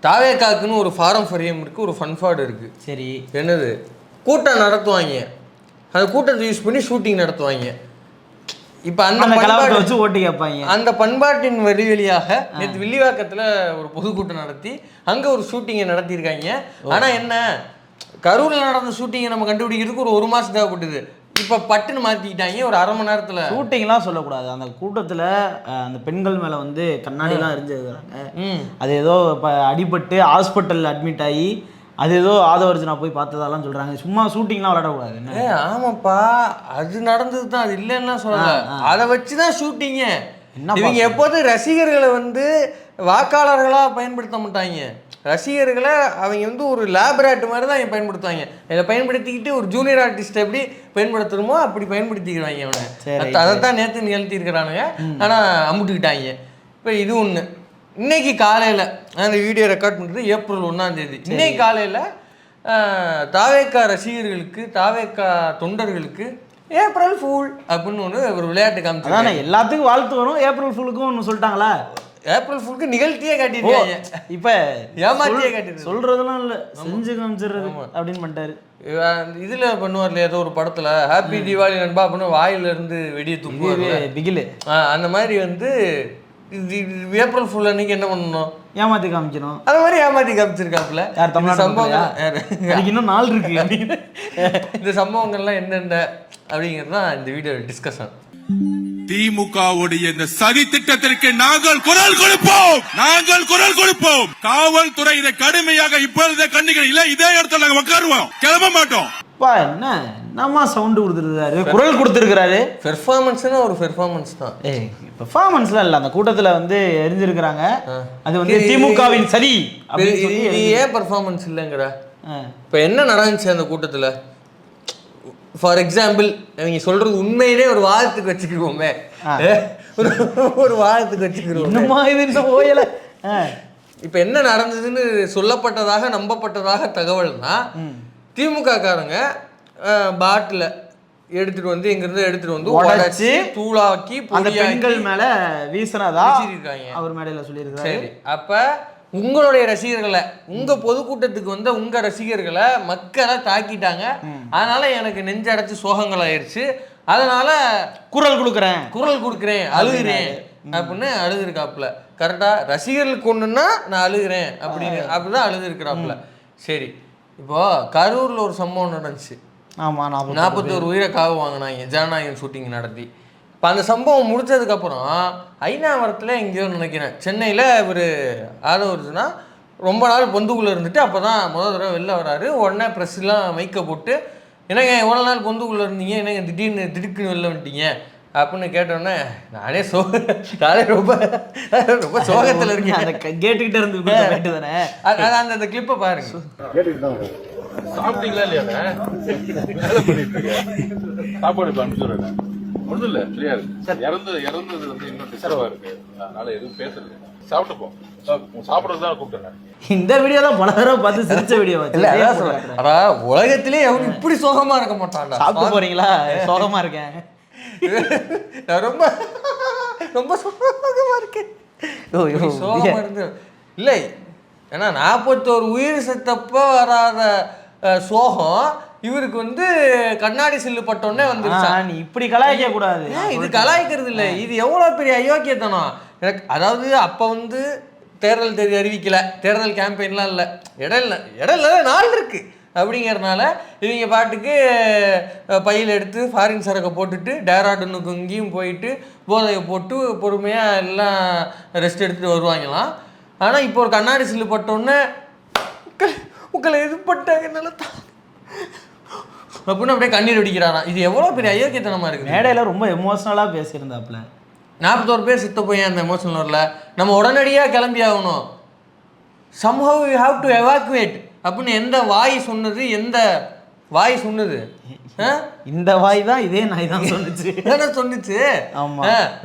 தாவேக்காக்குன்னு ஒரு ஃபாரம் ஃபரியம் இருக்குது, ஒரு ஃபன்ஃபார்டு இருக்குது. சரி, என்னது கூட்டம் நடத்துவாங்க, அந்த கூட்டத்தை யூஸ் பண்ணி ஷூட்டிங் நடத்துவாங்க. இப்போ அந்த கலவரத்தை வச்சு ஓட்டு கேட்பாங்க. அந்த பண்பாட்டின் வழியாக நேற்று வில்லிவாக்கத்தில் ஒரு பொதுக்கூட்டம் நடத்தி அங்கே ஒரு ஷூட்டிங்கை நடத்தியிருக்காங்க. ஆனால் என்ன, கரூரில் நடந்த ஷூட்டிங்கை நம்ம கண்டுபிடிக்கிறதுக்கு ஒரு மாதம் தேவைப்பட்டது. இப்போ பட்டுன்னு மாற்றிக்கிட்டாங்க ஒரு அரை மணி நேரத்தில். ஷூட்டிங்லாம் சொல்லக்கூடாது. அந்த கூட்டத்தில் அந்த பெண்கள் மேலே வந்து கண்ணாடிலாம் எரிஞ்சிருக்கிறாங்க. அது ஏதோ இப்போ அடிபட்டு ஹாஸ்பிட்டலில் அட்மிட் ஆகி அது ஏதோ ஆதவர்ஜனா போய் பார்த்ததெல்லாம் சொல்கிறாங்க. சும்மா ஷூட்டிங்லாம் விளையாடக்கூடாது. ஆமாப்பா, அது நடந்தது தான், அது இல்லைன்னா சொல்லலை. அதை வச்சு தான் ஷூட்டிங்க. இவங்க எப்போதும் ரசிகர்களை வந்து வாக்காளர்களாக பயன்படுத்த மாட்டாங்க. ரசிகர்களை அவங்க வந்து ஒரு லேபரேட் மாதிரி தான் பயன்படுத்துவாங்க. இதை பயன்படுத்திக்கிட்டு ஒரு ஜூனியர் ஆர்டிஸ்ட் எப்படி பயன்படுத்தணுமோ அப்படி பயன்படுத்திக்கிறாங்க அவனை. அதை தான் நேற்று நிகழ்த்தியிருக்கிறானுங்க. ஆனால் அமுட்டுக்கிட்டாங்க. இப்போ இது ஒன்று. இன்னைக்கு காலையில் அந்த வீடியோ ரெக்கார்ட் பண்ணுறது ஏப்ரல் 1 இன்னைக்கு காலையில் தாவேக்கா ரசிகர்களுக்கு, தாவேக்கா தொண்டர்களுக்கு ஏப்ரல் ஃபூல் அப்படின்னு ஒன்று ஒரு விளையாட்டு காமிச்சாங்க. எல்லாத்துக்கும் வாழ்த்து வரும், ஏப்ரல் ஃபூலுக்கும் ஒன்று சொல்லிட்டாங்களா? ஏப்ரல் ஃபுல்க்கு நிகழ்த்தியே காட்டியிருக்காங்க. இப்போ ஏமாத்தியே காட்டிட்டு சொல்கிறதுலாம் இல்லை, செஞ்சு காமிச்சிடுறது அப்படின்னு பண்ணிட்டாரு. இதில் பண்ணுவார் இல்லையா, ஏதோ ஒரு படத்தில் ஹாப்பி தீபாவளி நண்பா அப்படின்னு வாயிலிருந்து வெடியை தூக்குவார் பிகிலு. அந்த மாதிரி வந்து ஏப்ரல் ஃபுல் அன்னைக்கு என்ன பண்ணணும், ஏமாத்தி காமிக்கணும். அது மாதிரி ஏமாத்தி காமிச்சிருக்காப்புல. சம்பவம் இன்னும் நாள் இருக்கு. இந்த சம்பவங்கள்லாம் என்னென்ன அப்படிங்கிறது தான் இந்த வீடியோ டிஸ்கஷன். திமுகவுடைய இந்த சதி திட்டத்திற்கு நாங்கள் குரல் கொடுப்போம். காவல்துறை இதை கடுமையாக இப்பொழுதே கண்டிக்கிறோம். இல்ல இதே இடத்துல நாங்க உட்காருவோம், கிளம்ப மாட்டோம். என்ன நம்ம சவுண்ட் கொடுத்துருக்காரு, குரல் கொடுத்துருக்காரு. பெர்ஃபார்மன்ஸ்னா ஒரு பெர்ஃபார்மன்ஸ் தான். பெர்ஃபார்மன்ஸ்லாம் இல்லை, அந்த கூட்டத்தில் வந்து எரிஞ்சிருக்கிறாங்க. அது வந்து திமுகவின் சரி. இது ஏன் பெர்ஃபார்மன்ஸ் இல்லைங்கிற? இப்போ என்ன நடந்துச்சு அந்த கூட்டத்தில்? ஃபார் எக்ஸாம்பிள், அவங்க சொல்றது உண்மையிலே ஒரு வாதத்துக்கு வச்சுக்கிடுவோமே, ஒரு வாதத்துக்கு வச்சுக்கிடுவோம். இப்போ என்ன நடந்ததுன்னு சொல்லப்பட்டதாக நம்பப்பட்டதாக தகவல்னா, திமுக காரங்க பாட்டில் எடுத்துட்டு வந்து எங்கிருந்து எடுத்துட்டு வந்து உடைச்சு தூளாக்கி அந்த பெண்கள் மேல வீசினதா அவர் மேடையில் சொல்லியிருக்காரு. சரி, அப்ப உங்களுடைய ரசிகர்களை, உங்க பொதுக்கூட்டத்துக்கு வந்த உங்க ரசிகர்களை மக்களை தாக்கிட்டாங்க. அதனால எனக்கு நெஞ்சடைச்சு சோகங்கள் ஆயிடுச்சு, அதனால குரல் கொடுக்குறேன் அழுகிறேன் அப்படின்னு அழுதுருக்காப்புல. கரெக்டா, ரசிகர்களுக்கு ஒண்ணுன்னா நான் அழுகிறேன் அப்படிதான் அழுதுருக்கிறாப்புல. சரி, இப்போ கரூர்ல ஒரு சம்பவம் நடந்துச்சு. ஆமா, 41 உயிரை காவு வாங்கினாங்க ஜனநாயகம் ஷூட்டிங் நடத்தி. இப்போ அந்த சம்பவம் முடிச்சதுக்கப்புறம் ஐநாவரத்தில் எங்கேயோ நினைக்கிறேன், சென்னையில் இவர் ஆதவர்ஜுனா ரொம்ப நாள் பொந்துக்குள்ளே இருந்துட்டு அப்போ தான் முதல் தடவை வெளில வராரு. உடனே ப்ரெஸ்லாம் மைக்க போட்டு, என்னங்க எவ்வளோ நாள் பொந்துக்குள்ளே இருந்தீங்க, என்னங்க திடீர்னு வெளில வந்துட்டீங்க அப்படின்னு கேட்டோன்னே நானே ரொம்ப ரொம்ப சோகத்தில் இருக்கேன். அதை கேட்டுக்கிட்டே இருந்து தானே அந்த கிளிப்பை பாருங்க. சாப்பிட்டீங்களா இல்லையா? சாப்பாடு அனுப்பிச்சுடுறேன். ஒன்றும் இல்லை, ஃப்ரீயா இருக்கு. இறந்தது வந்து இன்னும் டிஸ்டர்பா இருக்கு, அதனால எதுவும் பேசுறது. சாப்பிட்டு போ, சாப்பிட்றதுதான் கூப்பிட்டேன். இந்த வீடியோ தான் பல தடவை பார்த்து சிரிச்ச வீடியோ. உலகத்திலே அவன் இப்படி சோகமா இருக்க மாட்டான்டா. சாப்பிட்டு போறீங்களா? சோகமா இருக்கேன், நான் ரொம்ப ரொம்ப சோகமா இருக்கேன். சோகமா இருந்து இல்லை, ஏன்னா 41 உயிர் செத்தப்ப வராத சோகம் இவருக்கு வந்து கண்ணாடி சில்லு பட்டோன்னே வந்துருச்சா. நீ இப்படி கலாய்க்க கூடாது. இது கலாய்க்கிறது இல்லை, இது எவ்வளோ பெரிய அயோக்கியத்தனம். எனக்கு அதாவது அப்போ வந்து தேர்தல் தேதி அறிவிக்கல, தேர்தல் கேம்பெயின்லாம் இல்லை, இடையில நாள் இருக்கு அப்படிங்கிறதுனால இவங்க பாட்டுக்கு பையில் எடுத்து ஃபாரின் சரக்கை போட்டுட்டு டேராடூனுக்கு இங்கேயும் போயிட்டு போதையை போட்டு பொறுமையாக எல்லாம் ரெஸ்ட் எடுத்துகிட்டு வருவாங்களாம். ஆனால் இப்போ ஒரு கண்ணாடி சில்லு பட்டோன்னே உங்களை இது பட்டாங்க என்னால அப்படின்னு அப்படியே கண்ணீர் அடிக்கிறாராம். இது எவ்வளோ பெரிய அயோக்கியத்தனமாக இருக்குது. மேடையில் ரொம்ப எமோஷ்னலாக பேசியிருந்தாப்புல. 41 பேர் செத்த போய் அந்த எமோஷனல் வரல, நம்ம உடனடியாக கிளம்பி ஆகணும், somehow we have to evacuate அப்படின்னு எந்த வாய் சொன்னது? இந்த வாய் தான், இதே நாய் தான் சொன்னிச்சு.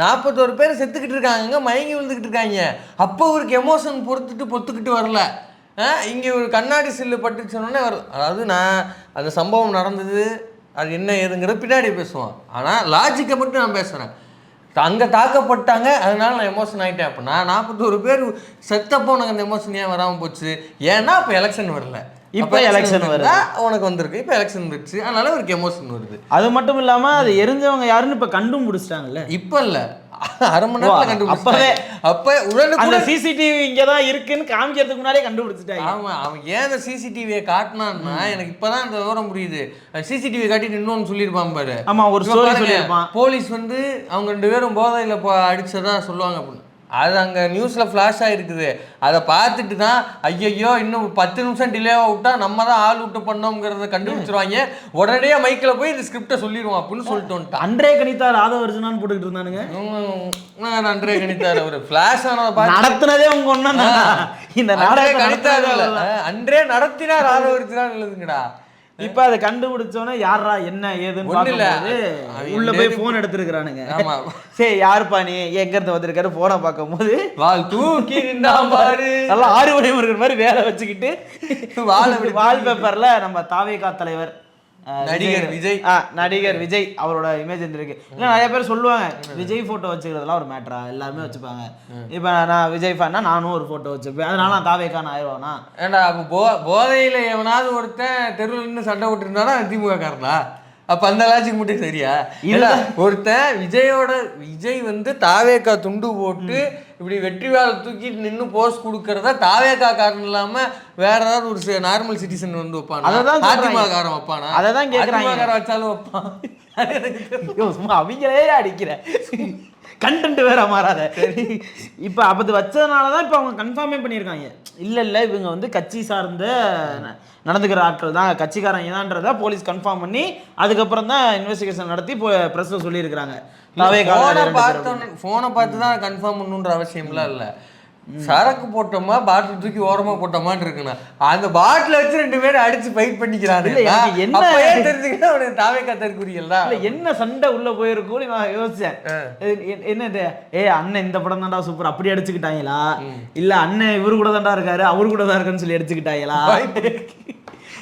41 பேர் செத்துக்கிட்டு இருக்காங்க, மயங்கி விழுந்துக்கிட்டு இருக்காங்க. அப்போ அவருக்கு எமோஷன் பொறுத்துக்கிட்டு வரல. இங்கே ஒரு கண்ணாடி சில்லு பட்டு சொன்னோன்னே வரும். அதாவது நான் அந்த சம்பவம் நடந்தது அது என்ன ஏதுங்கிறது பின்னாடி பேசுவோம், ஆனால் லாஜிக்கை மட்டும் நான் பேசுகிறேன். அங்கே தாக்கப்பட்டாங்க, அதனால நான் எமோஷன் ஆகிட்டேன். அப்போ நான் 41 பேர் செத்தப்போ உனக்கு அந்த எமோஷன் ஏன் வராமல் போச்சு? ஏன்னா இப்போ எலெக்ஷன் வரல, இப்போ எலெக்ஷன் வருது, உனக்கு வந்திருக்கு. இப்போ எலெக்ஷன் வந்துருச்சு, அதனால ஒரு எமோஷன் வருது. அது மட்டும் இல்லாம அது எரிஞ்சவங்க யாருன்னு இப்ப கண்டுபிடிச்சிட்டாங்கல்ல. இப்போ இல்ல, அரை மணி நேரத்துல கண்டுபிடிச்சாங்க. அப்ப உடனே சிசிடிவி இங்கதான் இருக்குன்னு காமிக்கிறதுக்கு முன்னாடியே கண்டுபிடிச்சிட்டாங்க. ஆமா, அவன் ஏன் அந்த சிசிடிவியை காட்டினான்னா எனக்கு இப்பதான் அந்த விவரம் புரியுது. சிசிடிவி காட்டிட்டு இன்னொன்னு சொல்லியிருப்பான் பாரு. ஆமா, ஒரு ஸ்டோரி சொல்லியிருப்பான். போலீஸ் வந்து அவங்க 2 பேரும் போதையில அடிச்சதா சொல்லுவாங்க அப்படின்னு. அது அங்கே நியூஸில் ஃப்ளாஷ் ஆகிருக்குது. அதை பார்த்துட்டு தான் ஐயோ இன்னும் 10 நிமிஷம் டிலேவாக விட்டா நம்ம தான் ஆள் விட்டு பண்ணோங்கிறத கண்டுபிடிச்சிருவாங்க. உடனே மைக்கில் போய் இந்த ஸ்கிரிப்டை சொல்லிடுவோம் அப்படின்னு சொல்லிட்டு வந்துட்டான். அன்றே கணித்தார் ஆதவர்ஜுனான்னு போட்டுக்கிட்டு இருந்தானுங்க. அன்றே கணித்தார் ஒரு ஃப்ளாஷ் ஆனதை பார்த்து நடத்துனதே உங்க ஒன்றும் இந்த நாடக கணித்தார் அன்றே நடத்தினார் ஆதவர்ஜுனான்னு எழுதுங்கடா. இப்ப அதை கண்டுபிடிச்சோன்னே யாரா என்ன ஏதுன்னு பார்க்கும்போது உள்ள போய் போன் எடுத்துருக்கானுங்க. ஆமா, சரி யாருப்பா நீ எங்க இருந்து வந்திருக்காரு போனை பார்க்கும் போது வால் தூக்கி பாரு, நல்லா 6 மணி இருக்கிற மாதிரி வேலை வச்சுக்கிட்டு வால் பேப்பர்ல நம்ம தாவேகா தலைவர் நடிகர் விஜய் அவரோட இமேஜ் இருக்கு. இல்லை நிறைய பேர் சொல்லுவாங்க விஜய் போட்டோ வச்சுக்கிறதுலாம் ஒரு மேட்டரா, எல்லாருமே வச்சுப்பாங்க. இப்போ நான் விஜய் ஃபேன்னா நானும் ஒரு போட்டோ வச்சுப்பேன், அதனால நான் தாவேக்கான ஆயிடுவானா? ஏண்டா அப்போ போதையில எவனாவது ஒருத்தன் தெருவில் நின்று சண்டை விட்டுருந்தானா திமுக காரனா? அப்ப அந்த லாஜிக் மட்டும் சரியா? இல்ல ஒருத்தன் விஜய் வந்து தாவேக்கா துண்டு போட்டு இப்படி வெற்றிவாளை தூக்கி நின்று போஸ்ட் கொடுக்கறதா தாவேக்கா காரணம் இல்லாம வேற ஏதாவது ஒரு நார்மல் சிட்டிசன் வந்து வைப்பான். அதான் அதிமுக காரன் வைப்பானா? அதான் கேட்கறாங்க, வச்சாலும் வைப்பான். சும்மா அவங்களே அடிக்கிற கண்டென்ட் வேற மாறாத. இப்போ அப்படி வச்சதுனாலதான் இப்போ அவங்க கன்ஃபார்மே பண்ணியிருக்காங்க. இல்லை இவங்க வந்து கட்சி சார்ந்த நடந்துக்கிற ஆட்கள் தான், கட்சிக்காரங்க தான்றதை போலீஸ் கன்ஃபார்ம் பண்ணி அதுக்கப்புறம் தான் இன்வெஸ்டிகேஷன் நடத்தி இப்போ ப்ரெஸ்ல சொல்லியிருக்கிறாங்க. போனை பார்த்து தான் கன்ஃபார்ம் பண்ணுன்ற அவசியம்லாம் இல்லை. சரக்கு போட்டோமா பாட்டில் தூக்கி ஓரமா போட்டோமான்னு இருக்குண்ணா, அந்த பாட்டில வச்சு 2 பேரும் அடிச்சு ஃபைட் பண்ணிக்கிறாங்க. என்ன தெரிஞ்சுக்கிட்டா அவனுக்கு தாவேக்கா தற்குறிகள் தான். என்ன சண்டை உள்ள போயிருக்கும்னு நான் யோசிச்சேன். என்னது அண்ணன் இந்த படம் தான்டா சூப்பர் அப்படி அடிச்சுக்கிட்டாங்களா, இல்ல அண்ணன் இவரு கூட தான்டா இருக்காரு அவரு கூட தான் இருக்கான்னு சொல்லி அடிச்சுக்கிட்டாங்களா?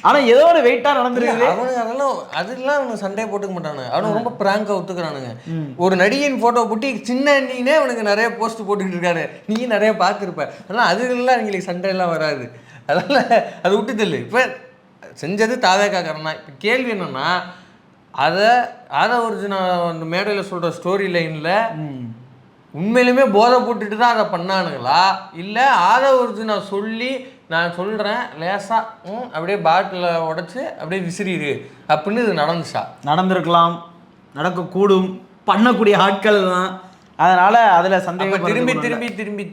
ஆனா ஏதோ ஒரு வெயிட்டா நடந்துருக்கு. அதெல்லாம் அவனுக்கு சண்டையை போட்டுக்க மாட்டானு, அவனுக்கு ரொம்ப பிராங்கா ஒத்துக்கிறானுங்க. ஒரு நடிகையின் போட்டோ போட்டு சின்ன அண்ணினே அவனுக்கு நிறைய போஸ்ட் போட்டுக்கிட்டு இருக்காரு, நீ நிறைய பார்த்துருப்ப. அதெல்லாம் அதுலாம் அவங்களுக்கு சண்டையெல்லாம் வராது. அதனால அது விட்டுதில்லை. இப்போ செஞ்சது தாவேக்காரன் தான். இப்போ கேள்வி என்னன்னா, அதை ஒரிஜினல் மேடையில் சொல்ற ஸ்டோரி லைன்ல உண்மையிலுமே போதை போட்டுட்டு தான் அதை பண்ணானுங்களா, இல்லை ஒரிஜினல் சொல்லி நான் சொல்கிறேன் லேசா அப்படியே பாட்டில் உடைச்சு அப்படியே விசிறிடு அப்படின்னு இது நடந்துச்சா? நடந்திருக்கலாம், நடக்கக்கூடும், பண்ணக்கூடிய ஆட்கள் தான். அதனால அதில் சந்தேகம்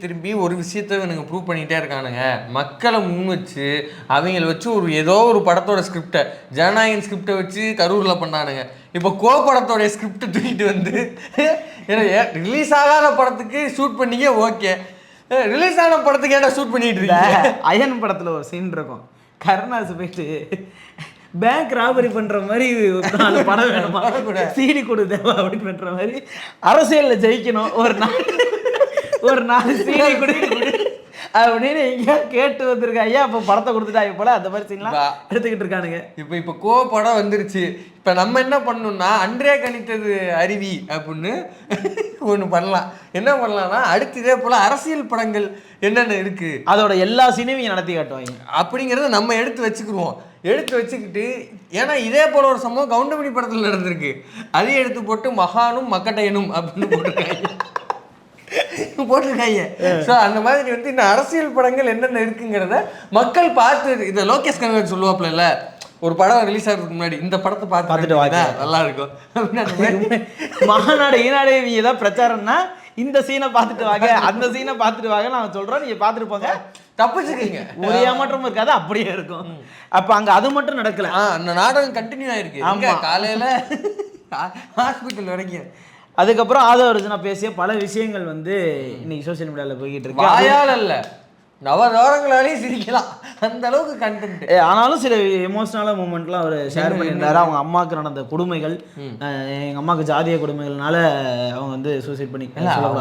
திரும்பி ஒரு விஷயத்த எனக்கு ப்ரூவ் பண்ணிகிட்டே இருக்கானுங்க. மக்களை முன் வச்சு அவங்கள வச்சு ஏதோ ஒரு படத்தோட ஸ்கிரிப்டை, ஜனநாயகன் ஸ்கிரிப்டை வச்சு கரூரில் பண்ணானுங்க. இப்போ படத்தோடைய ஸ்கிரிப்டை தூக்கிட்டு வந்து ரிலீஸ் ஆகாத படத்துக்கு ஷூட் பண்ணிங்க, ஓகே, ரிலீஸ் ஆன படத்துக்கு ஏன்னா ஷூட் பண்ணிட்டு இருக்கீங்க? அயன் படத்தில் ஒரு சீன் இருக்கும், கருணாஸ் போயிட்டு பேங்க் ராபரி பண்ற மாதிரி 4 படம் வேணுமா, சீடி கொடு தேவா அப்படின்னு பண்ற மாதிரி அரசியல்ல ஜெயிக்கணும், ஒரு 4 சீடி கொடு அப்படின்னு எங்க கேட்டு வந்திருக்காங்க. ஐயா அப்போ படத்தை கொடுத்துட்டாங்க போல, அந்த மாதிரி சீன்லாம் எடுத்துக்கிட்டு இருக்கானுங்க. இப்போ படம் வந்துருச்சு. இப்போ நம்ம என்ன பண்ணணும்னா, அன்றே கணித்தது அருவி அப்படின்னு ஒன்று பண்ணலாம். என்ன பண்ணலாம்னா, அடுத்து இதே போல அரசியல் படங்கள் என்னென்ன இருக்கு அதோட எல்லா சீனையும் நடத்தி காட்டுவாங்க அப்படிங்கிறத நம்ம எடுத்து வச்சுக்கிட்டு, ஏன்னா இதே போல ஒரு சம்பவம் கவுண்டமணி படத்தில் நடந்திருக்கு, அதையும் எடுத்து போட்டு மகானும் மக்கட்டையனும் அப்படின்னு போட்டிருக்காங்க. ஸோ அந்த மாதிரி வந்து இந்த அரசியல் படங்கள் என்னென்ன இருக்குங்கிறத மக்கள் பார்த்து, இதை லோகேஷ் கனகராஜ் சொல்லுவாப்புல, ஒரு படம் ரிலீஸ் ஆகிறதுக்கு முன்னாடி இந்த படத்தை பார்த்துட்டு வாங்க நல்லா இருக்கும். மாநாடு ஈநாடு இவங்க ஏதாவது பிரச்சாரம்னா இந்த சீனை பார்த்துட்டு வாங்க, அந்த சீனை பார்த்துட்டு வாங்க நாங்கள் சொல்கிறோம், நீங்கள் பார்த்துட்டு போங்க, தப்பிச்சுக்கீங்க, ஒரு ஏமாற்றமும் இருக்காது, அப்படியே இருக்கும். அப்போ அங்கே அது மட்டும் நடக்கல, அந்த நாடகம் கண்டினியூ ஆயிருக்கு. ஆமாம், காலையில் ஹாஸ்பிட்டல் வரைக்கும். அதுக்கப்புறம் ஆதவர்ஜுனா பேசிய பல விஷயங்கள் வந்து இன்னைக்கு சோசியல் மீடியாவில் போய்கிட்டு இருக்கு. வாயால் அல்ல, நவதோரங்களாலேயும் சிரிக்கலாம், அந்த அளவுக்கு கண்டென்ட். ஆனாலும் சில எமோஷனலான மூமெண்ட்லாம் அவர் ஷேர் பண்ணியிருந்தாரு. அவங்க அம்மாவுக்கு நடந்த கொடுமைகள், எங்கள் அம்மாவுக்கு ஜாதிய கொடுமைகள்னால அவங்க வந்து சூசைட் பண்ணி,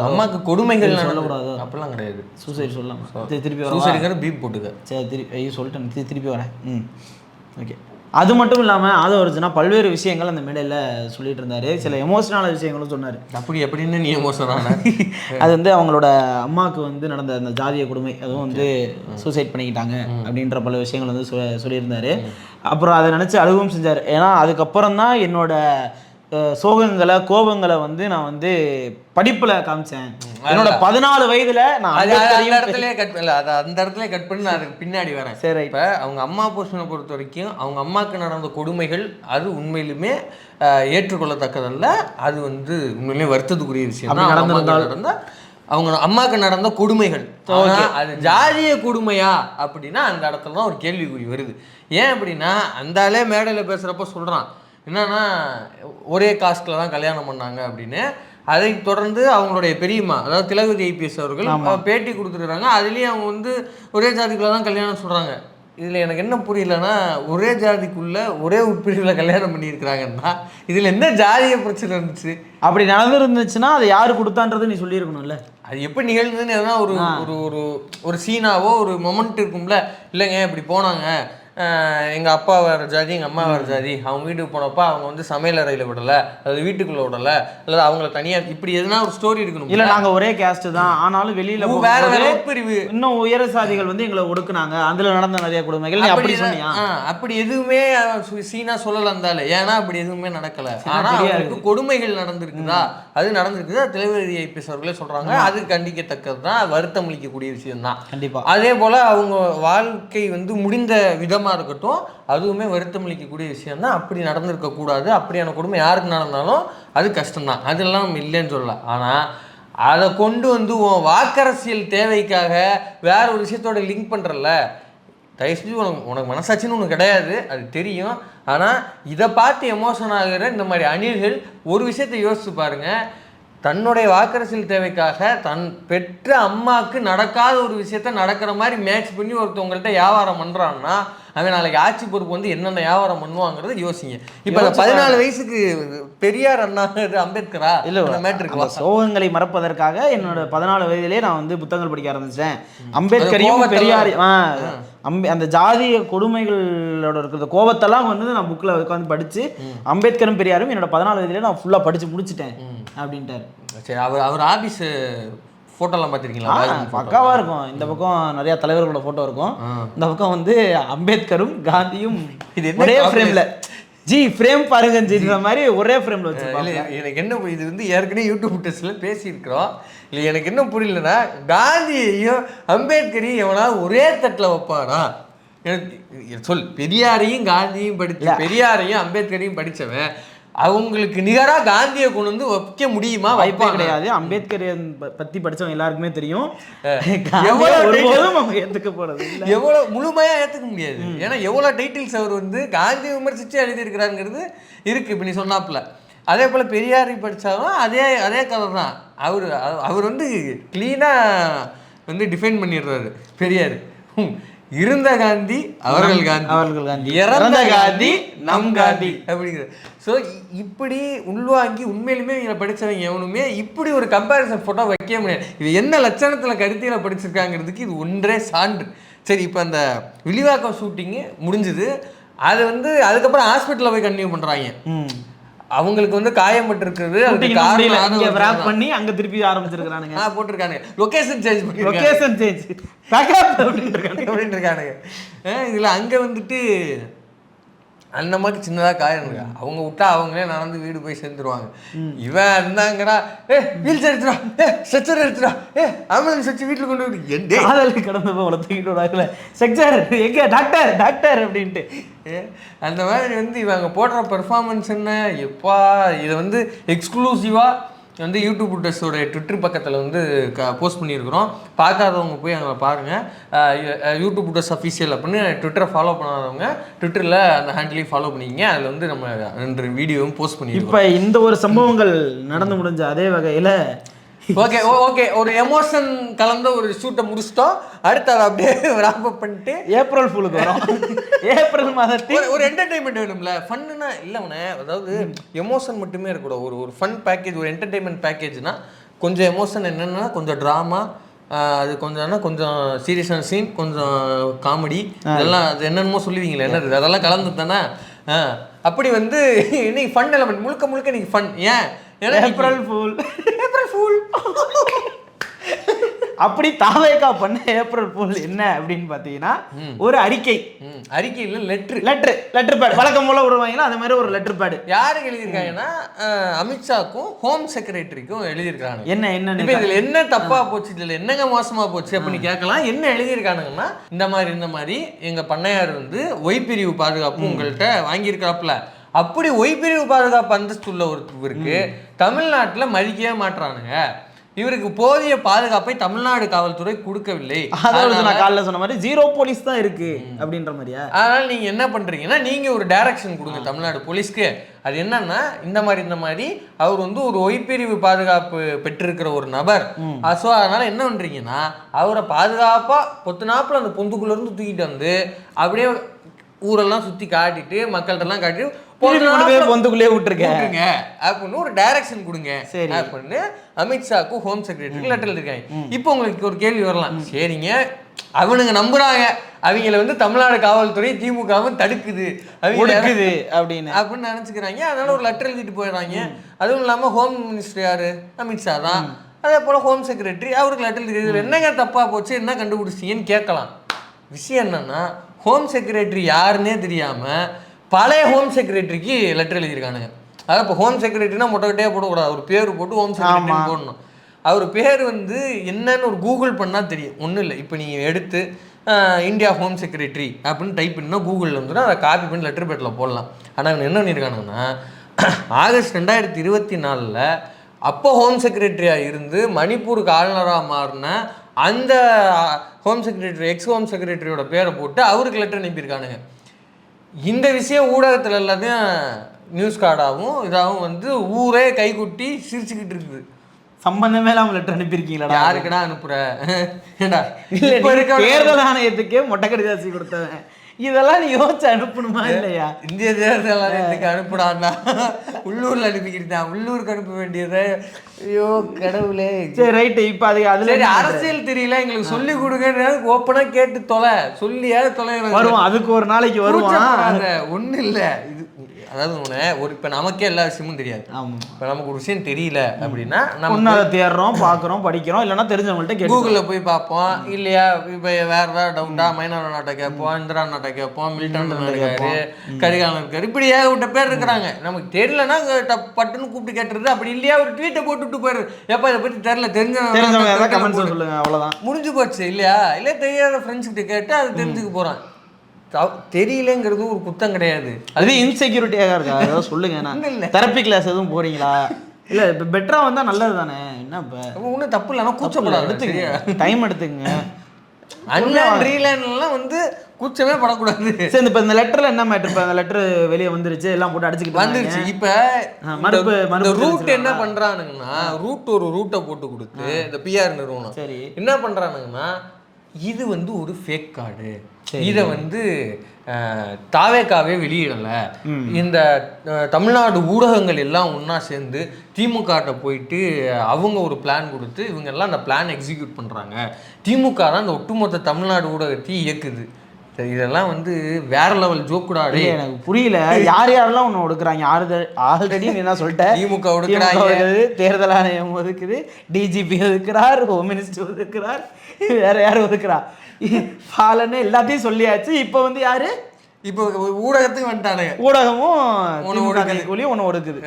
அம்மாவுக்கு கொடுமைகள் சொல்லக்கூடாது அப்படிலாம் கிடையாது, சூசைட் சொல்லலாம். திருப்பி சூசைடுங்கிற பீப் போட்டுக்க. சரி திருப்பி சொல்லிட்டேன், திருப்பி வரேன். ஓகே. அது மட்டும் இல்லாமல் ஆதவ அர்ஜுனா பல்வேறு விஷயங்கள் அந்த மேடையில் சொல்லிட்டு இருந்தாரு, சில எமோஷனலான விஷயங்களும் சொன்னார். அப்படி எப்படின்னு நீ எமோஷனான? அது வந்து அவங்களோட அம்மாவுக்கு வந்து நடந்த அந்த ஜாதிய கொடுமை, அதுவும் வந்து சூசைட் பண்ணிக்கிட்டாங்க அப்படின்ற பல விஷயங்கள் வந்து சொல்லியிருந்தாரு. அப்புறம் அதை நினச்சி அழுகவும் செஞ்சார். ஏன்னா அதுக்கப்புறம் தான் என்னோட சோகங்களை கோபங்களை வந்து நான் வந்து படிப்புல காமிச்சேன். என்னோட 14 வயதுல நான் அந்த இடத்துலயே கட் பண்ணல, அது அந்த இடத்துல கட் பண்ணி நான் அதுக்கு பின்னாடி வரேன். சரி, இப்போ அவங்க அம்மா போர்ஷனை பொறுத்த வரைக்கும் அவங்க அம்மாவுக்கு நடந்த கொடுமைகள் அது உண்மையிலுமே ஏற்றுக்கொள்ளத்தக்கதல்ல. அது வந்து உண்மையிலேயே வருத்தத்துக்குரிய விஷயம். நடந்தால் அவங்க அம்மாவுக்கு நடந்த கொடுமைகள் அது ஜாதிய கொடுமையா அப்படின்னா அந்த இடத்துல தான் ஒரு கேள்விக்குறி வருது. ஏன் அப்படின்னா அந்த ஆளே மேடையில் பேசுகிறப்ப சொல்கிறான் என்னன்னா ஒரே காஸ்ட்ல தான் கல்யாணம் பண்ணாங்க அப்படின்னு. அதை தொடர்ந்து அவங்களுடைய பெரியம்மா, அதாவது திலகவதி ஐபிஎஸ் அவர்கள் பேட்டி கொடுத்துருக்காங்க. அதுலேயும் அவங்க வந்து ஒரே ஜாதிக்குள்ள தான் கல்யாணம் சொல்கிறாங்க. இதில் எனக்கு என்ன புரியலன்னா, ஒரே ஜாதிக்குள்ள ஒரே உட்பிரிவில் கல்யாணம் பண்ணியிருக்கிறாங்கன்னா இதில் என்ன ஜாதிய பிரச்சனை இருந்துச்சு? அப்படி நடந்துருந்துச்சுன்னா அதை யார் கொடுத்தான்றது நீ சொல்லியிருக்கணும்ல. அது எப்படி நிகழ்ந்ததுன்னு எதனா ஒரு ஒரு ஒரு சீனாவோ ஒரு மொமெண்ட் இருக்கும்ல. இல்லைங்க இப்படி போனாங்க, எங்கள் அப்பா வேறு ஜாதி எங்கள் அம்மா வேறு ஜாதி, அவங்க வீட்டுக்கு போனப்போ அவங்க வந்து சமையல் அறையில் விடலை, அது வீட்டுக்குள்ளே விடலை, அல்லது அவங்கள தனியாக இப்படி எதுனா ஒரு ஸ்டோரி இருக்கணும். இல்லை நாங்கள் ஒரே கேஸ்ட் தான், ஆனாலும் வெளியில் வேறு வேறு பிரிவு இன்னும் உயர சாதிகள் வந்து எங்களை ஒடுக்குனாங்க, அதில் நடந்த நிறைய கொடுமைகள் அப்படி சொன்னியா? அப்படி எதுவுமே சீனா சொல்லலை இருந்தாலும். ஏன்னா அப்படி எதுவுமே நடக்கலை. ஆனால் அவங்களுக்கு கொடுமைகள் நடந்திருக்குதா, அது நடந்திருக்குதா திலகவதி ஐபிஎஸ் அவர்களே சொல்கிறாங்க. அது கண்டிக்கத்தக்கது தான், வருத்தம் அளிக்கக்கூடிய விஷயம் தான். கண்டிப்பாக. அதே போல் அவங்க வாழ்க்கை வந்து முடிந்த விதமாக இருக்கட்டும், அதுவுமே வருத்தம் அளிக்கக்கூடிய விஷயம் தான். அப்படி நடந்திருக்கக்கூடாது. அப்படியான கொடுமை யாருக்கு நடந்தாலும் அது கஷ்டம்தான், அதெல்லாம் நம்ம இல்லைன்னு சொல்லலாம். ஆனால் அதை கொண்டு வந்து வாக்கரசியல் தேவைக்காக வேற ஒரு விஷயத்தோட லிங்க் பண்ணுறல, தயவு செஞ்சு உனக்கு மனசாட்சின்னு ஒன்று கிடையாது, அது தெரியும். ஆனால் இதை பார்த்து எமோஷன் ஆகிற இந்த மாதிரி அணில்கள் ஒரு விஷயத்தை யோசிச்சு பாருங்க. தன்னுடைய வாக்கரசியல் தேவைக்காக தன் பெற்ற அம்மாவுக்கு நடக்காத ஒரு விஷயத்த நடக்கிற மாதிரி மேட்ச் பண்ணி ஒருத்தவங்கள்ட்ட வியாபாரம் பண்ணுறான்னா அவன் நாளைக்கு ஆட்சி பொறுப்பு வந்து என்னென்ன வியாபாரம் பண்ணுவாங்கிறது யோசிங்க. இப்போ 14 வயசுக்கு பெரியார் அண்ணா அம்பேத்கரா இல்லை மேட்ருக்கு சோகங்களை மறப்பதற்காக என்னோட 14 வயதிலே நான் வந்து புத்தகங்கள் படிக்க ஆரம்பித்தேன். அம்பேத்கரையும் பெரியார் அந்த ஜாதிய கொடுமைகளோட இருக்கிற கோபத்தெல்லாம் வந்து நான் புக்கில் உட்காந்து படித்து அம்பேத்கரும் பெரியாரும் என்னோட 14 வயதிலே நான் ஃபுல்லாக படித்து முடிச்சிட்டேன் அப்படின்ட்டார். சரி, அவர் ஆபீஸ் ஃபோட்டோலாம் பார்த்துருக்கீங்களா? பக்காவாக இருக்கும். இந்த பக்கம் நிறையா தலைவர்களோட ஃபோட்டோ இருக்கும், இந்த பக்கம் வந்து அம்பேத்கரும் காந்தியும் இது ஒரே ஃப்ரேமில் ஃப்ரேம் பாருங்க இந்த மாதிரி ஒரே ஃப்ரேமில் வச்சுருப்பாங்க. எனக்கு என்ன இது வந்து ஏற்கனவே யூடியூப் டெஸ்ட்டில் பேசியிருக்கிறோம். இல்லை எனக்கு என்ன புரியலன்னா, காந்தியையும் அம்பேத்கரையும் எவனாவது ஒரே தட்டில் வைப்பானா? எனக்கு சொல், பெரியாரையும் காந்தியும் படித்த பெரியாரையும் அம்பேத்கரையும் படித்தவன் அவங்களுக்கு நிகராக காந்தியை கொண்டு வந்து வைக்க முடியுமா? வாய்ப்பே கிடையாது. அம்பேத்கரை பற்றி படித்தவங்க எல்லாருக்குமே தெரியும். ஏற்றுக்க போகிறது எவ்வளோ முழுமையாக ஏற்றுக்க முடியாது. ஏன்னா எவ்வளோ டைட்டில்ஸ் அவர் வந்து காந்தி விமர்சித்து எழுதியிருக்கிறாருங்கிறது இருக்குது. இப்போ நீ சொன்னாப்புல அதே போல் பெரியாரை படித்தாலும் அதே கதை தான். அவர் வந்து க்ளீனாக வந்து டிஃபைன் பண்ணிடுறாரு. பெரியார் இருந்த காந்தி அவர்கள் காந்தி, இறந்த காந்தி நம் காந்தி அப்படிங்கிறது. ஸோ இப்படி உள்வாங்கி உண்மையிலுமே இதில் படித்தவங்க எவனுமே இப்படி ஒரு கம்பேரிசன் ஃபோட்டோ வைக்க முடியாது. இது என்ன லட்சணத்தில் கருத்தியில் படிச்சிருக்காங்கிறதுக்கு இது ஒன்றே சான்று. சரி, இப்போ அந்த வில்லிவாக்கம் ஷூட்டிங்கு முடிஞ்சுது. அது வந்து அதுக்கப்புறம் ஹாஸ்பிட்டலில் போய் கண்டினியூ பண்ணுறாங்க. அவங்களுக்கு வந்து காயப்பட்டு இருக்குது, பண்ணி அங்க திருப்பி ஆரம்பிச்சிருக்கானுங்க, போட்டிருக்கானுங்க லொகேஷன் சேஞ்ச் அப்படின்னு இருக்கானுங்க. இதுல அங்க வந்துட்டு அந்த மாதிரி சின்னதாக காயம் இருக்கு. அவங்க விட்டா அவங்களே நடந்து வீடு போய் சேர்ந்துருவாங்க. இவன் இருந்தாங்கடா, வீல் சேர் எடுத்துடா, ஸ்ட்ரெச்சர் எடுத்துடா, ஆம்புலன்ஸ் வச்சு வீட்டில் கொண்டு வந்து காதலுக்கு கடந்து போய் வளர்த்துக்கிட்டு வராங்களே ஸ்ட்ரெச்சர் எங்கே டாக்டர் டாக்டர் அப்படின்ட்டு. அந்த மாதிரி வந்து இவங்க போடுற பெர்ஃபார்மன்ஸ் என்ன எப்பா. இதை வந்து எக்ஸ்க்ளூசிவாக வந்து யூடியூப் டெஸ்டோட ட்விட்டர் பக்கத்தில் வந்து போஸ்ட் பண்ணியிருக்கிறோம். பார்க்காதவங்க போய் அங்கே பாருங்கள். யூடியூப் டெஸ்ட் அஃபீஷியல் அப்படின்னு ட்விட்டரை ஃபாலோ பண்ணாதவங்க ட்விட்டரில் அந்த ஹேண்டிலையும் ஃபாலோ பண்ணிக்கிங்க. அதில் வந்து நம்ம 2 வீடியோவும் போஸ்ட் பண்ணியிருக்கோம். இப்போ இந்த ஒரு சம்பவங்கள் நடந்து முடிஞ்ச அதே வகையில் ஓகே ஒரு எமோஷன் கலந்த ஒரு ஷூட்டை முடிச்சிட்டோம். அடுத்து அதை அப்படியே ராப் அப் பண்ணிட்டு ஏப்ரல் ஃபுல்லுக்கு வரும். ஏப்ரல் மாதத்தில் ஒரு என்டர்டைன்மெண்ட் வேணும்ல, ஃபன்னுனா இல்லை அவனை, அதாவது எமோஷன் மட்டுமே இருக்கக்கூடாது. ஒரு ஃபன் பேக்கேஜ், ஒரு என்டர்டைன்மெண்ட் பேக்கேஜ்னா கொஞ்சம் எமோஷன் என்னென்னா கொஞ்சம் ட்ராமா, அது கொஞ்சம் சீரியஸான சீன், கொஞ்சம் காமெடி, இதெல்லாம் அது என்னென்னமோ சொல்லுவீங்களே என்னது அதெல்லாம் கலந்து தானே. அப்படி வந்து இன்னைக்கு ஃபன் எலமெண்ட் முழுக்க முழுக்க இன்னைக்கு ஃபன். ஏன் ஏப்ரல் ஃபூல் அப்படி தாவேகா பண்ண ஏப்ரல் ஃபூல் என்ன அப்படின்னு பார்த்தீங்கன்னா ஒரு அறிக்கை இல்லை லெட்டர் பேட் வழக்கம் போல விடுவாங்களா அது மாதிரி ஒரு லெட்டர் பேடு யாருக்கு எழுதியிருக்காங்கன்னா அமித்ஷாக்கும் ஹோம் செக்ரட்டரிக்கும் எழுதியிருக்காங்க. என்ன இதுல என்ன தப்பா போச்சு, இதுல என்னங்க மோசமா போச்சு அப்படின்னு கேட்கலாம். என்ன எழுதியிருக்கானுங்கன்னா இந்த மாதிரி எங்க பண்ணையார் வந்து ஒய் பிரிவு பாதுகாப்பு உங்கள்கிட்ட வாங்கியிருக்காப்புல. அப்படி ஒய் பிரிவு பாதுகாப்பு அந்தஸ்து உள்ள ஒருத்தருக்கு தமிழ்நாட்டுல மதிக்கவே மாட்டுறானுங்க. இவருக்கு போதிய பாதுகாப்பை தமிழ்நாடு காவல்துறை கொடுக்கவில்லை. அதாவது நான் காலைல சொன்ன மாதிரி 0 போலீஸ் தான் இருக்கு அப்படின்ற மாதிரியா. அதனால நீங்க என்ன பண்றீங்கன்னா நீங்க ஒரு டைரக்ஷன் கொடுங்க தமிழ்நாடு போலீஸ்க்கு. அது என்னன்னா இந்த மாதிரி அவர் வந்து ஒரு ஒய்பிரிவு பாதுகாப்பு பெற்றிருக்கிற ஒரு நபர். ஸோ அதனால என்ன பண்றீங்கன்னா அவரை பாதுகாப்பா பொத்துனாப்புல அந்த பொந்துக்குள்ள இருந்து தூக்கிட்டு வந்து அப்படியே ஊரெல்லாம் சுத்தி காட்டிட்டு மக்கள்கிட்ட எல்லாம் காட்டிட்டு பொந்துக்குள்ளே விட்டுருக்கேங்க அப்படின்னு ஒரு டைரக்ஷன் கொடுங்க அப்படின்னு அமித்ஷாக்கும் ஹோம் செக்ரட்டரிக்கு லெட்டர் எழுதிருக்காங்க. இப்போ உங்களுக்கு ஒரு கேள்வி வரலாம், சரிங்க அவனுங்க நம்புறாங்க அவங்கள வந்து தமிழ்நாடு காவல்துறை திமுகவும் தடுக்குது அப்படின்னு நினைச்சுக்கிறாங்க. அதனால ஒரு லெட்டர் எழுதிட்டு போயிடுறாங்க. அதுவும் இல்லாம ஹோம் மினிஸ்டர் யாரு, அமித்ஷா தான். அதே போல ஹோம் செக்ரட்டரி அவருக்கு லெட்டர் எழுதி என்னங்க தப்பா போச்சு, என்ன கண்டுபிடிச்சிங்கன்னு கேட்கலாம். விஷயம் என்னன்னா ஹோம் செக்ரட்டரி யாருன்னே தெரியாம பழைய ஹோம் செக்ரட்டரிக்கு லெட்டர் எழுதியிருக்கானுங்க. அதாவது இப்போ ஹோம் செக்ரட்டரினா மொட்டைக்கட்டையாக போடக்கூடாது, அவர் பேர் போட்டு ஹோம் செக்ரட்டரி போடணும். அவர் பேர் வந்து என்னன்னு ஒரு கூகுள் பண்ணால் தெரியும். ஒன்றும் இல்லை, இப்போ நீங்கள் எடுத்து இந்தியா ஹோம் செக்ரட்டரி அப்படின்னு டைப் பண்ணால் கூகுளில் வந்துடும், அதை காப்பி பண்ணி லெட்டர் பேட்டில் போடலாம். ஆனால் இவங்க என்ன பண்ணியிருக்கானுங்கன்னா ஆகஸ்ட் 2024 அப்போ ஹோம் செக்ரட்டரியாக இருந்து மணிப்பூருக்கு ஆளுநராக மாறின அந்த ஹோம் செக்ரட்டரி எக்ஸ் ஹோம் செக்ரட்டரியோட பேரை போட்டு அவருக்கு லெட்டர் அனுப்பியிருக்கானுங்க. இந்த விஷயம் ஊடகத்தில் எல்லாத்தையும் நியூஸ் கார்டாகவும் இதாகவும் வந்து ஊரே கைகுட்டி சிரிச்சுக்கிட்டு இருக்குது. சம்பந்தமே இல்லாமல் லெட்டர் அனுப்பியிருக்கீங்களா? யாருக்குடா அனுப்புற? தேர்தல் ஆணையத்துக்கே மொட்டை கடிதாசி கொடுத்தவன் இதெல்லாம் நீ யோசிச்சு அனுப்பணுமா இல்லையா? இந்திய தேர்தல் ஆணையத்துக்கு அனுப்புடான்னா உள்ளூர்ல அனுப்பிக்கிட்டான், உள்ளூருக்கு அனுப்ப வேண்டியது. ஐயோ கடவுளே. சரி ரைட்டு. இப்போ அதுல அரசியல் தெரியல எங்களுக்கு சொல்லி கொடுங்க, ஓப்பனா கேட்டு தொலை, சொல்லியாவது தொலை வருவோம். அதுக்கு ஒரு நாளைக்கு வருவான். ஒன்றும் இல்லை இது, அதாவது ஒரு இப்போ நமக்கே எல்லா விஷயமும் தெரியாது. இப்போ நமக்கு ஒரு விஷயம் தெரியல அப்படின்னா நம்ம அதை தேடுறோம், பார்க்குறோம், படிக்கிறோம், இல்லைன்னா தெரிஞ்சவங்கள்ட்ட கூகுளில் போய் பார்ப்போம். இல்லையா இப்போ வேற ஏதாவது டவுட்டா மைனார் நாட்டை கேட்போம், இந்திரா நாட்டை கேட்போம், மில்டன் இருக்காரு, கரிகாலன் இருக்காரு, இப்படி ஏகப்பட்ட பேர் இருக்கிறாங்க. நமக்கு தெரியலன்னா பட்டுன்னு கூப்பிட்டு கேட்டுருது. அப்படி இல்லையா ஒரு ட்வீட்டை போட்டுட்டு போயிடுது, எப்போ இதை பற்றி தெரியல தெரிஞ்சவங்க கமெண்ட் சொல்லுங்க, அவ்வளோதான் முடிஞ்சு போச்சு. இல்லையா இல்லை தெரியாத ஃப்ரெண்ட்ஸ்கிட்ட கேட்டு அது தெரிஞ்சுக்க போகிறான். தெரியலங்கிறது ஒரு குத்தம் கிடையாது, அது இன்செக்யூரிட்டியாக இருக்கா? ஏதாவது சொல்லுங்க. தெரப்பி கிளாஸ் எதுவும் போறீங்களா? இல்ல இப்போ பெட்டரா வந்தா நல்லது தானே. என்ன இப்போ ஒன்றும் தப்பு இல்லைன்னா கூச்சப்படாது, எடுத்துங்க, டைம் எடுத்துங்க. ரீலேண்ட்லாம் வந்து கூச்சமே படக்கூடாது. சரி இப்போ இந்த லெட்டர்ல என்ன மேட்டர்? இப்போ அந்த லெட்டர் வெளியே வந்துருச்சு, எல்லாம் போட்டு அடிச்சுக்கிட்டு வந்துருச்சு. இப்போ ரூட் என்ன பண்றானுங்கன்னா ஒரு ரூட்டை போட்டு கொடுத்து இந்த பிஆர் நிறுவனம் சரி என்ன பண்றானுங்கன்னா இது வந்து ஒரு ஃபேக் கார்டு, இதை வந்து தாவேக்காவே வெளியிடல, இந்த தமிழ்நாடு ஊடகங்கள் எல்லாம் ஒன்றா சேர்ந்து திமுக போயிட்டு அவங்க ஒரு பிளான் கொடுத்து இவங்க எல்லாம் அந்த பிளான் எக்ஸிக்யூட் பண்ணுறாங்க, திமுக தான் இந்த ஒட்டுமொத்த தமிழ்நாடு ஊடகத்தையும் இயக்குது. சரி இதெல்லாம் வந்து வேற லெவல் ஜோக்குடாடே. எனக்கு புரியல யார் யாரெல்லாம் ஒன்று ஒடுக்குறாங்க. ஆல்ரெடி நீ என்ன சொல்லிட்ட, திமுக ஒடுக்குறாங்க, தேர்தல் ஆணையம் ஒதுக்குது, டிஜிபி ஒதுக்குறார், ஹோம் மினிஸ்டர் ஒதுக்குறார், வேற யாரும் ஒதுக்குறா பாலன்னு எல்லாத்தையும் சொல்லியாச்சு. இப்போ வந்து யாரு இப்போ ஊடகத்துக்கு வந்துட்டானுங்க, ஊடகமும் ஒன்று ஒடுக்குது.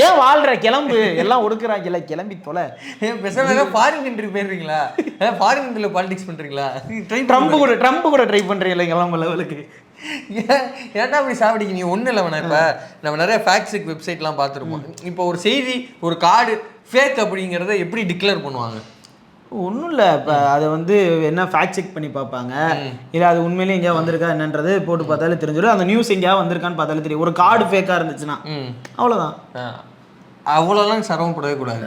ஏன் வாழ்ற கிளம்பு, எல்லாம் ஒடுக்குறாங்கல்ல, கிளம்பி தொலை. ஃபாரின் கண்ட்ரி போயிருக்கீங்களா? ஃபாரின் கண்ட்ரியில் பாலிடிக்ஸ் பண்றீங்களா? ட்ரம்ப் கூட ட்ரை பண்றீங்களா கிளம்பு லெவலுக்கு? ஏன்டா அப்படி சாப்பிடிக்க? நீ ஒன்றும் இல்லை வேணா. இப்போ நம்ம நிறைய ஃபேக்ட் செக் வெப்சைட்லாம் பார்த்துருப்போம். இப்போ ஒரு செய்தி ஒரு கார்டு ஃபேக் அப்படிங்கிறத எப்படி டிக்ளேர் பண்ணுவாங்க? ஒன்றும் இல்லை, இப்போ அதை வந்து என்ன ஃபேக்ட் செக் பண்ணி பார்ப்பாங்க, இல்லை அது உண்மையிலேயே எங்கேயா வந்திருக்கா என்னன்றது போட்டு பார்த்தாலே தெரிஞ்சிடும். அந்த நியூஸ் எங்கேயா வந்திருக்கான்னு பார்த்தாலே தெரியும். ஒரு கார்டு ஃபேக்காக இருந்துச்சுன்னா அவ்வளோதான். அவ்வளோலாம் சிரமப்படவே கூடாது.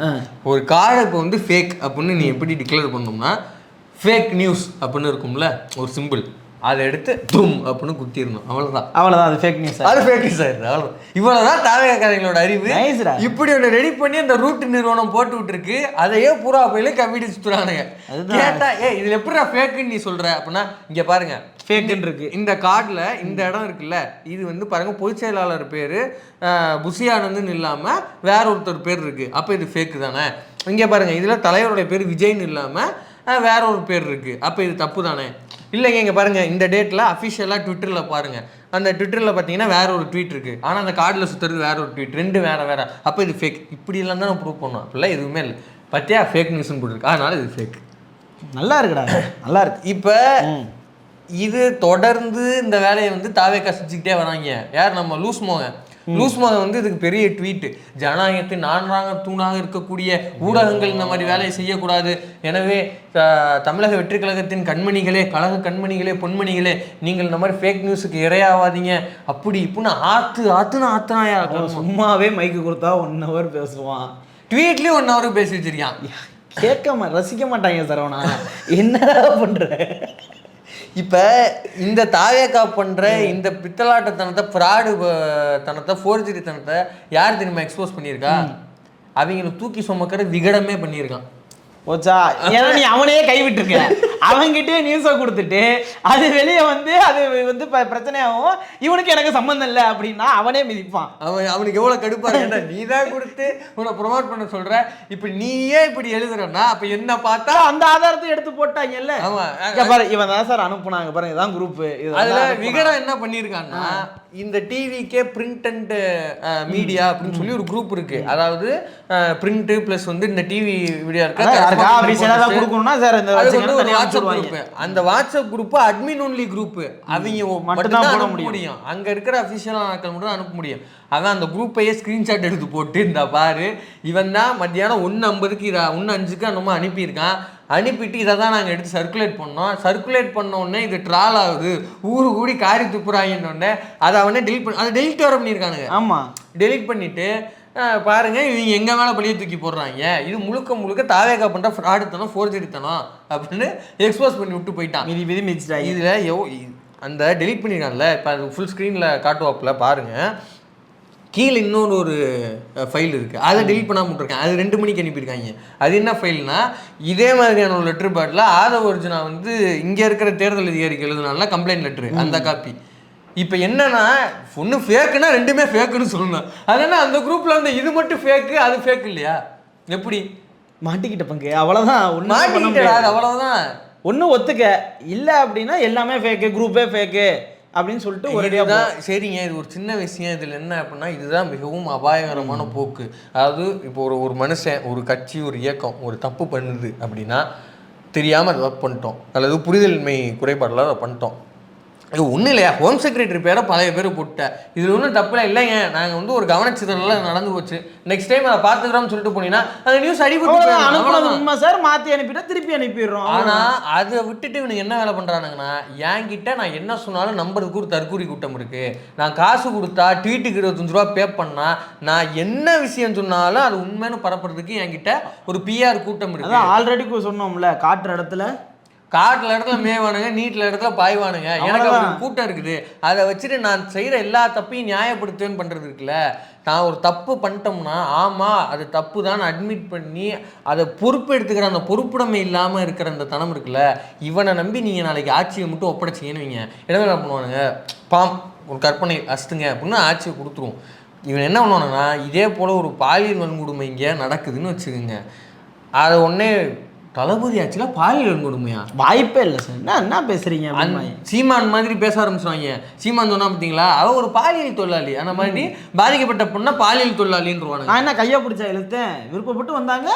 ஒரு கார்டு இப்போ வந்து ஃபேக் அப்படின்னு நீ எப்படி டிக்ளேர் பண்ணோம்னா, ஃபேக் நியூஸ் அப்படின்னு இருக்கும்ல ஒரு சிம்பிள், அதை எடுத்து தும் அப்படின்னு குத்திடணும். அவ்வளோதான் அது ஃபேக் நியூஸ். அது ஃபேக் நியூஸ் ஆயிடுது. அவ்வளோ இவ்வளோதான் தாவேக்காரங்களோட அறிவு. இப்படி ஒன்று ரெடி பண்ணி அந்த ரூட் நிறுவனம் போட்டு விட்டுருக்கு. அதையே பூரா போயில கம்மிட்டு சுற்றுறானுங்க. கேட்டா இதில் எப்படி ஃபேக்குன்னு நீ சொல்கிற அப்படின்னா இங்கே பாருங்க ஃபேக்குன்னு இருக்கு. இந்த கார்டில் இந்த இடம் இருக்குல்ல, இது வந்து பாருங்க பொதுச் செயலாளர் பேர் புஷியானந்துன்னு இல்லாமல் வேற ஒருத்தர் பேர் இருக்கு. அப்போ இது ஃபேக்கு தானே. இங்கே பாருங்க இதில் தலைவருடைய பேர் விஜய்னு இல்லாமல் வேற ஒரு பேர் இருக்கு. அப்போ இது தப்பு தானே. இல்லைங்க இங்கே பாருங்க இந்த டேட்டில் அஃபிஷியலாக ட்விட்டரில் பாருங்க, அந்த ட்விட்டரில் பார்த்தீங்கன்னா வேற ஒரு ட்வீட் இருக்கு, ஆனால் அந்த கார்டில் சுற்றுறது வேற ஒரு ட்வீட், ரெண்டு வேற. அப்போ இது ஃபேக். இப்படி எல்லாம் தான் ப்ரூவ் பண்ணோம். அப்படிலாம் எதுவுமே இல்லை. பத்தியா ஃபேக் நியூஸ்னு போட்டுருக்கு, அதனால இது ஃபேக். நல்லா இருக்குடா, நல்லா இருக்கு. இப்போ இது தொடர்ந்து இந்த வேலையை வந்து தாவேக்கா செஞ்சுக்கிட்டே வராங்க. யார்? நம்ம லூஸ் மோகன் வந்து இதுக்கு பெரிய ட்வீட், ஜனநாயகத்தின் நான்காக தூணாக இருக்கக்கூடிய ஊடகங்கள் இந்த மாதிரி வேலையை செய்யக்கூடாது. எனவே தமிழக வெற்றி கழகத்தின் கண்மணிகளே, கழக கண்மணிகளே, பொன்மணிகளே, நீங்கள் இந்த மாதிரி ஃபேக் நியூஸுக்கு இரையாவாதீங்க. அப்படி இப்படின்னு ஆத்துனாயா சும்மாவே மைக்கு கொடுத்தா 1 hour பேசுவான். ட்வீட்லேயும் 1 hour பேசி வச்சிருக்கான். ரசிக்க மாட்டாங்க சரவணா, என்ன பண்ற? இப்போ இந்த தாவேக்கா பண்ணுற இந்த பித்தலாட்டத்தனத்தை, ஃப்ராடு தனத்தை, ஃபோர்ஜரி தனத்தை யார் தெரியுமா எக்ஸ்போஸ் பண்ணியிருக்கா? அவங்களை தூக்கி சுமக்கிற விகடமே பண்ணியிருக்கான். ஓச்சா, ஏன்னா நீ அவனையே கைவிட்டுருக்க. அவன்கிட்டே நியூஸை கொடுத்துட்டு அது வெளியே வந்து அது வந்து பிரச்சனையாகும், இவனுக்கு எனக்கு சம்மந்தம் இல்லை அப்படின்னா அவனே மிதிப்பான். அவனுக்கு எவ்வளோ கடுப்பா இருக்கா? நீ தான் கொடுத்து உன்னை ப்ரொமோட் பண்ண சொல்ற, இப்ப நீயே இப்படி எழுதுறன்னா அப்ப என்ன பார்த்தா அந்த ஆதாரத்தை எடுத்து போட்டாங்கல்ல. ஆமா பாரு, இவன் தான் சார் அனுப்புனாங்க பாருங்க, இதான் குரூப். அதுல விகடன் என்ன பண்ணிருக்கான்னா, இந்த டிவிக்கே பிரிண்ட் அண்ட் மீடியா அப்படின்னு சொல்லி ஒரு குரூப் இருக்கு. அதாவது பிரிண்ட் பிளஸ் வந்து இந்த டிவி வீடியோ அந்த WhatsApp group admin only group. அவங்க மட்டும் தான் அனுப்ப முடியும், அங்க இருக்கிற அபிஷியல் ஆட்கள் மட்டும் அனுப்ப முடியும். அதான் அந்த குரூப்பையே ஸ்கிரீன்ஷாட் எடுத்து போட்டு இந்த பாரு, இவன் தான் மத்தியானம் 1:50க்கு 1:05க்கு நம்ம அனுப்பியிருக்கான். அனுப்பிட்டு இதை தான் நாங்கள் எடுத்து சர்க்குலேட் பண்ணோம். சர்க்குலேட் பண்ணோடனே இது ட்ரால் ஆகுது, ஊரு கூடி காரி துப்புறாங்கன்னொடனே அதை அவனே டெலிட் பண்ணி, அதை டெலிட் வர பண்ணியிருக்கானுங்க. ஆமாம், டெலிட் பண்ணிட்டு பாருங்க இவங்க எங்க மேலே பழிய தூக்கி போடுறாங்க, இது முழுக்க தாவேக்கா பண்ணுற ஃப்ராடுத்தனம், ஃபோர்ஜரித்தனம் அப்படின்னு எக்ஸ்போஸ் பண்ணி விட்டு போயிட்டான். இதில் அந்த டெலிட் பண்ணியிருக்கான்ல, இப்போ அது ஃபுல் ஸ்க்ரீனில் காட்டுவாப்பில் பாருங்கள். கீழே இன்னொரு ஃபைல் இருக்குது, அதை டெலிட் பண்ணாமல் விட்டுருக்கேன். அது 2 மணிக்கு அனுப்பியிருக்காங்க. அது என்ன ஃபைல்னா, இதே மாதிரியான ஒரு லெட்டர் பேட்டில் ஆதவ அர்ஜுனா வந்து இங்கே இருக்கிற தேர்தல் அதிகாரிக்கு எழுதுனால கம்ப்ளைண்ட் லெட்ரு, அந்த காப்பி. இப்போ என்னன்னா ஒன்று ஃபேக்குன்னா ரெண்டுமே ஃபேக்குன்னு சொல்லணும். அதனா அந்த குரூப்பில் வந்து இது மட்டும் ஃபேக்கு, அது ஃபேக் இல்லையா? எப்படி மாட்டிக்கிட்ட பங்கு? அவ்வளோதான், அவ்வளோதான். ஒன்றும் ஒத்துக்க இல்லை அப்படின்னா எல்லாமே ஃபேக்கு, குரூப்பே ஃபேக்கு அப்படின்னு சொல்லிட்டு ஒரே தான். சரிங்க, இது ஒரு சின்ன விஷயம். இதில் என்ன அப்படின்னா, இதுதான் மிகவும் அபாயகரமான போக்கு. அதாவது இப்போ ஒரு மனுஷன், ஒரு கட்சி, ஒரு இயக்கம் ஒரு தப்பு பண்ணுது அப்படின்னா தெரியாமல் அதை ஒர்க் பண்ணிட்டோம், அல்லது புரிதலின்மை குறைபாடில் அதை பண்ணிட்டோம். இது ஒன்றும் இல்லையா, ஹோம் செக்ரட்டரி பேரை பழைய பேர் போட்டேன், இதில் ஒன்றும் தப்புல இல்லைங்க, நாங்கள் வந்து ஒரு கவனச்சிதறலாம் நடந்து போச்சு, நெக்ஸ்ட் டைம் அதை பார்த்துக்கிறோம்னு சொல்லிட்டு போனீங்கன்னா அந்த நியூஸ் அனுப்புறது உண்மை சார், மாற்றி அனுப்பிட்டா திருப்பி அனுப்பிடுறோம். ஆனால் அதை விட்டுட்டு இவனுக்கு என்ன வேலை பண்ணுறானுங்கன்னா, என்கிட்ட நான் என்ன சொன்னாலும் நம்புறதுக்கு ஒரு தற்கூரி கூட்டம் இருக்குது, நான் காசு கொடுத்தா ட்வீட்டுக்கு 25 ரூபா பே பண்ணால் நான் என்ன விஷயம் சொன்னாலும் அது உண்மைன்னு பரப்புறதுக்கு என்கிட்ட ஒரு பிஆர் கூட்டம் இருக்குது. ஆல்ரெடி சொன்னோம்ல, காட்டுற இடத்துல மேவானுங்க, நீட்டில் இடத்துல பாய்வானுங்க, எனக்கு ஒரு கூட்டம் இருக்குது. அதை வச்சுட்டு நான் செய்கிற எல்லா தப்பையும் நியாயப்படுத்துவேன்னு பண்ணுறது இருக்குல்ல. நான் ஒரு தப்பு பண்ணிட்டோம்னா ஆமாம் அது தப்பு தான் அட்மிட் பண்ணி அதை பொறுப்பு எடுத்துக்கிற அந்த பொறுப்புடைமை இல்லாமல் இருக்கிற அந்த தனம் இருக்குல்ல, இவனை நம்பி நீங்கள் நாளைக்கு ஆட்சியை மட்டும் ஒப்படைச்சிங்கன்னு வைங்க, இடமே என்ன பண்ணுவானுங்க, ஒரு கற்பனை அஸ்துங்க அப்படின்னு ஆட்சியை கொடுத்துருவோம். இவன் என்ன பண்ணுவானுங்கன்னா, இதே போல் ஒரு பாலியல் வன்கொடுமை இங்கே நடக்குதுன்னு வச்சுக்கோங்க, அதை ஒன்றே தளபதி ஆச்சுல பாலியல் வன்கொடுமையா? வாய்ப்பே இல்லை சார். என்ன பேசுறீங்க? சீமான் மாதிரி பேச ஆரம்பிச்சுவாங்க. சீமான் சொன்னா பார்த்தீங்களா, அவ ஒரு பாலியல் தொழிலாளி, அந்த மாதிரி பாதிக்கப்பட்ட பொண்ணா பாலியல் தொழிலாளின்னு. நான் என்ன கையா பிடிச்சா இழுத்தேன், விருப்பப்பட்டு வந்தாங்க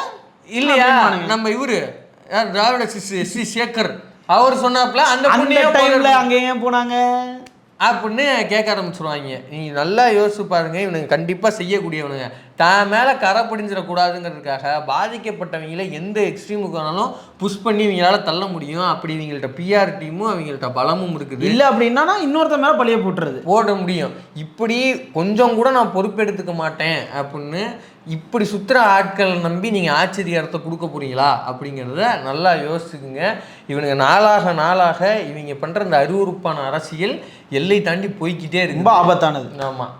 இல்லையா? நம்ம இவரு திராவிட எஸ்வி சேகர் அவர் சொன்னாப்புல அந்த டைம்ல அங்கே ஏன் போனாங்க அப்படின்னு கேட்க ஆரம்பிச்சிருவாங்க. நீங்கள் நல்லா யோசிச்சு பாருங்க, இவனுங்க கண்டிப்பாக செய்யக்கூடியவனுங்க. தான் மேலே கரை பிடிஞ்சிடக்கூடாதுங்கிறதுக்காக பாதிக்கப்பட்டவங்கள எந்த எக்ஸ்ட்ரீமுக்கு வேணாலும் புஷ் பண்ணி இவங்களால தள்ள முடியும். அப்படி இவங்கள்ட்ட பிஆர் டீமும் அவங்கள்ட்ட பலமும் இருக்குது. இல்லை அப்படின்னா இன்னொருத்த மேலே பழிய போட முடியும். இப்படி கொஞ்சம் கூட நான் பொறுப்பெடுத்துக்க மாட்டேன் அப்படின்னு இப்படி சுற்றுற ஆட்களை நம்பி நீங்கள் ஆட்சி அதிகாரத்தை கொடுக்க போறீங்களா அப்படிங்கிறத நல்லா யோசிச்சுக்குங்க. இவனுங்க நாளாக இவங்க பண்ணுற இந்த அருவருப்பான அரசியல் எல்லை தாண்டி போய்கிட்டே இருக்கு. ரொம்ப ஆபத்தானது. ஆமாம்.